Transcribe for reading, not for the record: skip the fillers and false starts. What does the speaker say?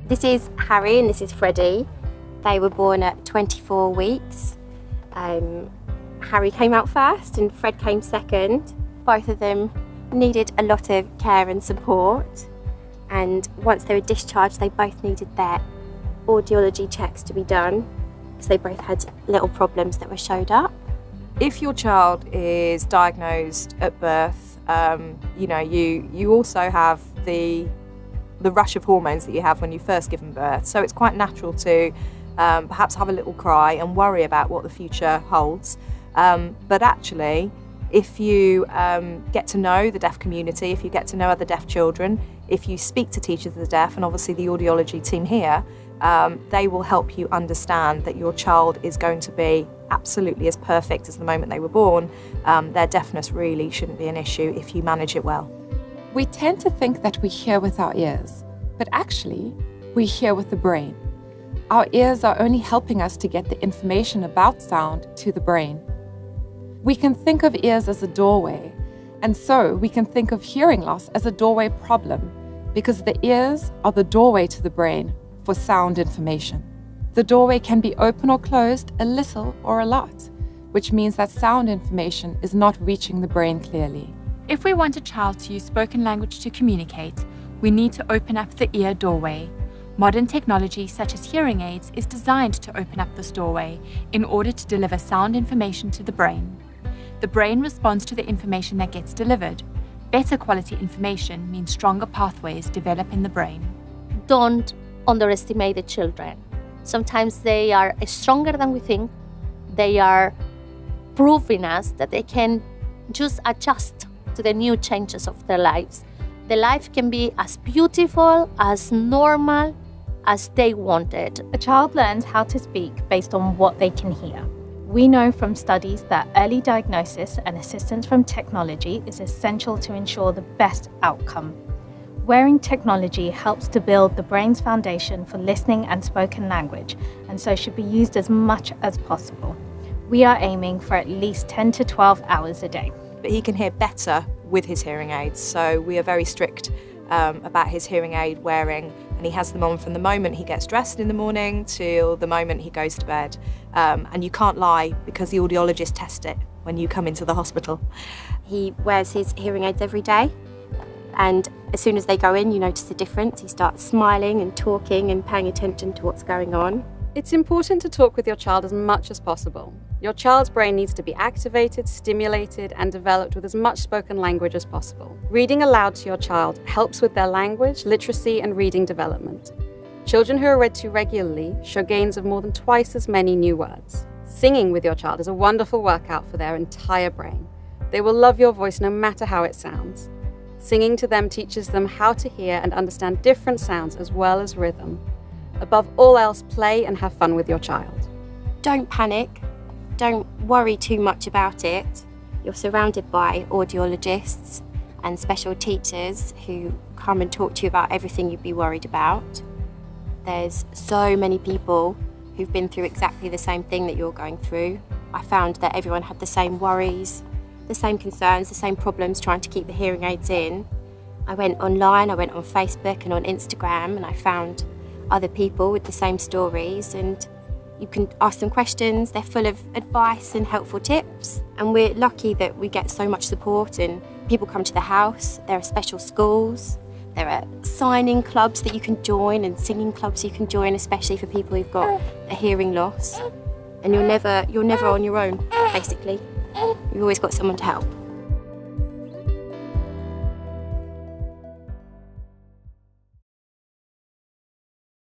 This is Harry and this is Freddie. They were born at 24 weeks. Harry came out first and Fred came second. Both of them needed a lot of care and support, and once they were discharged they both needed their audiology checks to be done because they both had little problems that were showed up. If your child is diagnosed at birth, you also have the rush of hormones that you have when you first give them birth, so it's quite natural to perhaps have a little cry and worry about what the future holds. But actually, if you get to know the deaf community, if you get to know other deaf children, if you speak to teachers of the deaf and obviously the audiology team here, they will help you understand that your child is going to be absolutely as perfect as the moment they were born. Their deafness really shouldn't be an issue if you manage it well. We tend to think that we hear with our ears, but actually we hear with the brain. Our ears are only helping us to get the information about sound to the brain. We can think of ears as a doorway, and so we can think of hearing loss as a doorway problem because the ears are the doorway to the brain for sound information. The doorway can be open or closed, a little or a lot, which means that sound information is not reaching the brain clearly. If we want a child to use spoken language to communicate, we need to open up the ear doorway. Modern technology such as hearing aids is designed to open up this doorway in order to deliver sound information to the brain. The brain responds to the information that gets delivered. Better quality information means stronger pathways develop in the brain. Don't underestimate the children. Sometimes they are stronger than we think. They are proving us that they can just adjust to the new changes of their lives. The life can be as beautiful, as normal as they want it. A child learns how to speak based on what they can hear. We know from studies that early diagnosis and assistance from technology is essential to ensure the best outcome. Wearing technology helps to build the brain's foundation for listening and spoken language, and so should be used as much as possible. We are aiming for at least 10 to 12 hours a day. But he can hear better with his hearing aids, so we are very strict about his hearing aid wearing, and he has them on from the moment he gets dressed in the morning till the moment he goes to bed. And you can't lie because the audiologist tests it when you come into the hospital. He wears his hearing aids every day, and as soon as they go in you notice the difference. He starts smiling and talking and paying attention to what's going on. It's important to talk with your child as much as possible. Your child's brain needs to be activated, stimulated, and developed with as much spoken language as possible. Reading aloud to your child helps with their language, literacy, and reading development. Children who are read to regularly show gains of more than twice as many new words. Singing with your child is a wonderful workout for their entire brain. They will love your voice no matter how it sounds. Singing to them teaches them how to hear and understand different sounds as well as rhythm. Above all else, play and have fun with your child. Don't panic. Don't worry too much about it. You're surrounded by audiologists and special teachers who come and talk to you about everything you'd be worried about. There's so many people who've been through exactly the same thing that you're going through. I found that everyone had the same worries, the same concerns, the same problems trying to keep the hearing aids in. I went online, I went on Facebook and on Instagram, and I found other people with the same stories, and you can ask them questions. They're full of advice and helpful tips, and we're lucky that we get so much support and people come to the house. There are special schools, there are signing clubs that you can join and singing clubs you can join, especially for people who've got a hearing loss. And you're never on your own, basically. You've always got someone to help.